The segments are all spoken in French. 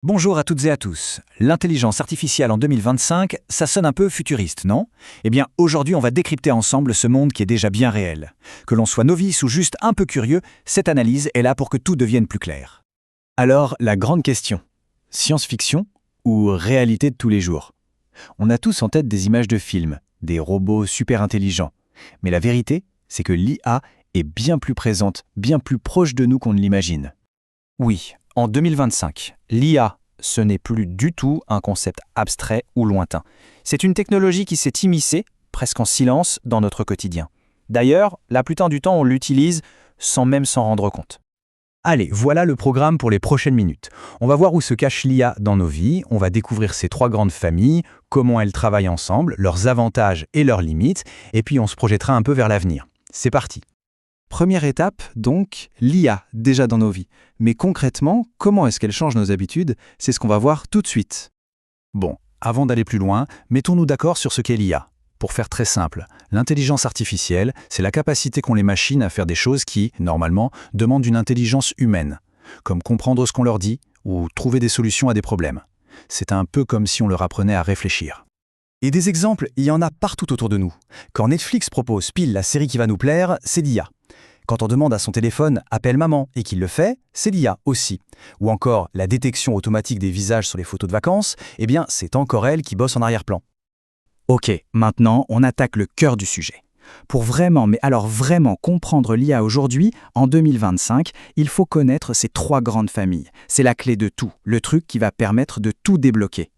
Bonjour à toutes et à tous. L'intelligence artificielle en 2025, ça sonne un peu futuriste, non? Eh bien, aujourd'hui, on va décrypter ensemble ce monde qui est déjà bien réel. Que l'on soit novice ou juste un peu curieux, cette analyse est là pour que tout devienne plus clair. Alors, la grande question. Science-fiction ou réalité de tous les jours? On a tous en tête des images de films, des robots super intelligents. Mais la vérité, c'est que l'IA est bien plus présente, bien plus proche de nous qu'on ne l'imagine. Oui, en 2025, l'IA, ce n'est plus du tout un concept abstrait ou lointain. C'est une technologie qui s'est immiscée, presque en silence, dans notre quotidien. D'ailleurs, la plupart du temps, on l'utilise sans même s'en rendre compte. Allez, voilà le programme pour les prochaines minutes. On va voir où se cache l'IA dans nos vies, on va découvrir ces trois grandes familles, comment elles travaillent ensemble, leurs avantages et leurs limites, et puis on se projettera un peu vers l'avenir. C'est parti. Première étape, donc, l'IA, déjà dans nos vies. Mais concrètement, comment est-ce qu'elle change nos habitudes? C'est ce qu'on va voir tout de suite. Bon, avant d'aller plus loin, mettons-nous d'accord sur ce qu'est l'IA. Pour faire très simple, l'intelligence artificielle, c'est la capacité qu'ont les machines à faire des choses qui, normalement, demandent une intelligence humaine, comme comprendre ce qu'on leur dit ou trouver des solutions à des problèmes. C'est un peu comme si on leur apprenait à réfléchir. Et des exemples, il y en a partout autour de nous. Quand Netflix propose pile la série qui va nous plaire, c'est l'IA. Quand on demande à son téléphone « appelle maman » et qu'il le fait, c'est l'IA aussi. Ou encore la détection automatique des visages sur les photos de vacances, eh bien c'est encore elle qui bosse en arrière-plan. Ok, maintenant on attaque le cœur du sujet. Pour vraiment, mais alors vraiment comprendre l'IA aujourd'hui, en 2025, il faut connaître ces trois grandes familles. C'est la clé de tout, le truc qui va permettre de tout débloquer.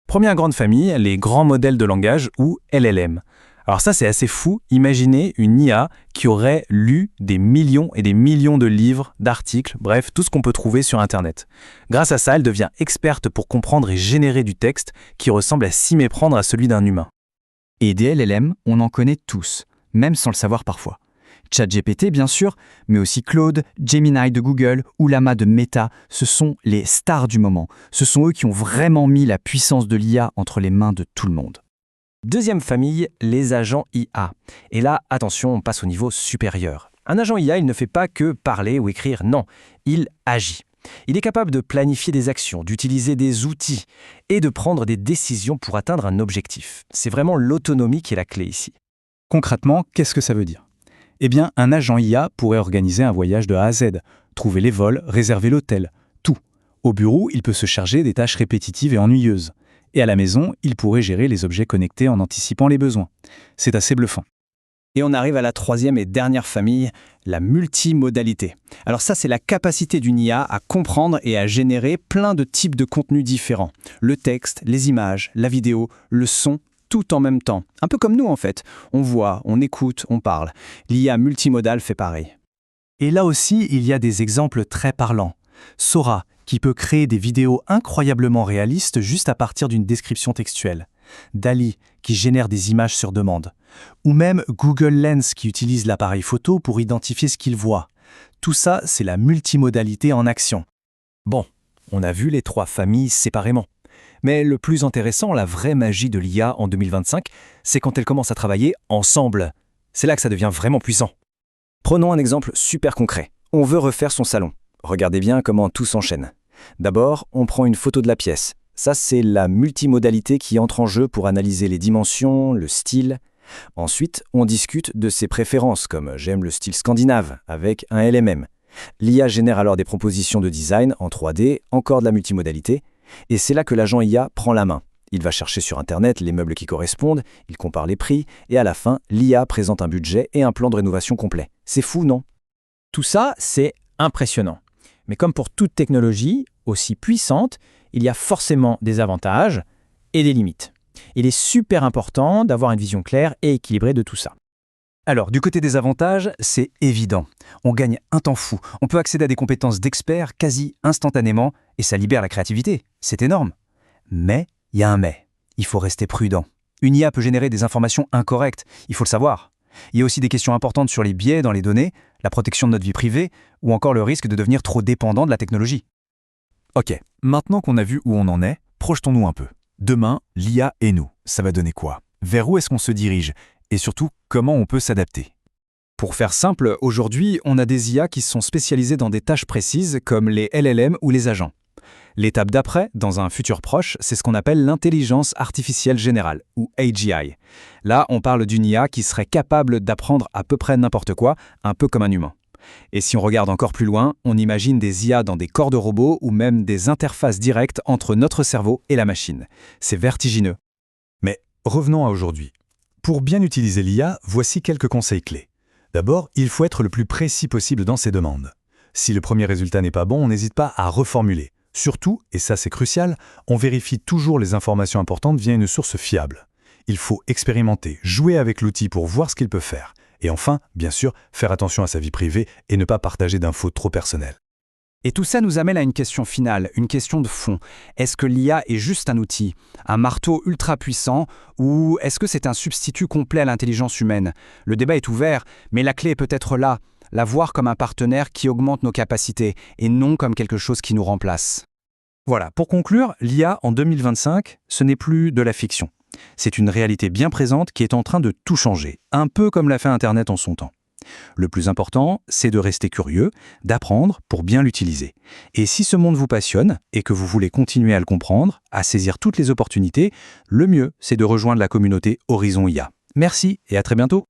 Première grande famille, les grands modèles de langage ou LLM. Alors ça, c'est assez fou. Imaginez une IA qui aurait lu des millions et des millions de livres, d'articles, bref, tout ce qu'on peut trouver sur Internet. Grâce à ça, elle devient experte pour comprendre et générer du texte qui ressemble à s'y méprendre à celui d'un humain. Et des LLM, on en connaît tous, même sans le savoir parfois. ChatGPT, bien sûr, mais aussi Claude, Gemini de Google ou Llama de Meta, ce sont les stars du moment. Ce sont eux qui ont vraiment mis la puissance de l'IA entre les mains de tout le monde. Deuxième famille, les agents IA. Et là, attention, on passe au niveau supérieur. Un agent IA, il ne fait pas que parler ou écrire, non, il agit. Il est capable de planifier des actions, d'utiliser des outils et de prendre des décisions pour atteindre un objectif. C'est vraiment l'autonomie qui est la clé ici. Concrètement, qu'est-ce que ça veut dire? Eh bien, un agent IA pourrait organiser un voyage de A à Z, trouver les vols, réserver l'hôtel, tout. Au bureau, il peut se charger des tâches répétitives et ennuyeuses. Et à la maison, il pourrait gérer les objets connectés en anticipant les besoins. C'est assez bluffant. Et on arrive à la troisième et dernière famille, la multimodalité. Alors ça, c'est la capacité d'une IA à comprendre et à générer plein de types de contenus différents. Le texte, les images, la vidéo, le son, tout en même temps. Un peu comme nous en fait. On voit, on écoute, on parle. L'IA multimodale fait pareil. Et là aussi, il y a des exemples très parlants. Sora, qui peut créer des vidéos incroyablement réalistes juste à partir d'une description textuelle. DALL-E, qui génère des images sur demande. Ou même Google Lens, qui utilise l'appareil photo pour identifier ce qu'il voit. Tout ça, c'est la multimodalité en action. Bon, on a vu les trois familles séparément. Mais le plus intéressant, la vraie magie de l'IA en 2025, c'est quand elle commence à travailler ensemble. C'est là que ça devient vraiment puissant. Prenons un exemple super concret. On veut refaire son salon. Regardez bien comment tout s'enchaîne. D'abord, on prend une photo de la pièce. Ça, c'est la multimodalité qui entre en jeu pour analyser les dimensions, le style. Ensuite, on discute de ses préférences, comme j'aime le style scandinave, avec un LMM. L'IA génère alors des propositions de design en 3D, encore de la multimodalité. Et c'est là que l'agent IA prend la main. Il va chercher sur Internet les meubles qui correspondent, il compare les prix, et à la fin, l'IA présente un budget et un plan de rénovation complet. C'est fou, non? Tout ça, c'est impressionnant. Mais comme pour toute technologie, aussi puissante, il y a forcément des avantages et des limites. Il est super important d'avoir une vision claire et équilibrée de tout ça. Alors, du côté des avantages, c'est évident. On gagne un temps fou. On peut accéder à des compétences d'experts quasi instantanément et ça libère la créativité. C'est énorme. Mais, il y a un mais. Il faut rester prudent. Une IA peut générer des informations incorrectes, il faut le savoir. Il y a aussi des questions importantes sur les biais dans les données, la protection de notre vie privée, ou encore le risque de devenir trop dépendant de la technologie. Ok, maintenant qu'on a vu où on en est, projetons-nous un peu. Demain, l'IA et nous, ça va donner quoi? Vers où est-ce qu'on se dirige? Et surtout, comment on peut s'adapter? Pour faire simple, aujourd'hui, on a des IA qui sont spécialisées dans des tâches précises comme les LLM ou les agents. L'étape d'après, dans un futur proche, c'est ce qu'on appelle l'intelligence artificielle générale, ou AGI. Là, on parle d'une IA qui serait capable d'apprendre à peu près n'importe quoi, un peu comme un humain. Et si on regarde encore plus loin, on imagine des IA dans des corps de robots ou même des interfaces directes entre notre cerveau et la machine. C'est vertigineux. Mais revenons à aujourd'hui. Pour bien utiliser l'IA, voici quelques conseils clés. D'abord, il faut être le plus précis possible dans ses demandes. Si le premier résultat n'est pas bon, on n'hésite pas à reformuler. Surtout, et ça c'est crucial, on vérifie toujours les informations importantes via une source fiable. Il faut expérimenter, jouer avec l'outil pour voir ce qu'il peut faire. Et enfin, bien sûr, faire attention à sa vie privée et ne pas partager d'infos trop personnelles. Et tout ça nous amène à une question finale, une question de fond. Est-ce que l'IA est juste un outil, un marteau ultra puissant, ou est-ce que c'est un substitut complet à l'intelligence humaine? Le débat est ouvert, mais la clé est peut-être là, la voir comme un partenaire qui augmente nos capacités, et non comme quelque chose qui nous remplace. Voilà, pour conclure, l'IA en 2025, ce n'est plus de la fiction. C'est une réalité bien présente qui est en train de tout changer, un peu comme l'a fait Internet en son temps. Le plus important, c'est de rester curieux, d'apprendre pour bien l'utiliser. Et si ce monde vous passionne et que vous voulez continuer à le comprendre, à saisir toutes les opportunités, le mieux, c'est de rejoindre la communauté Horizon IA. Merci et à très bientôt.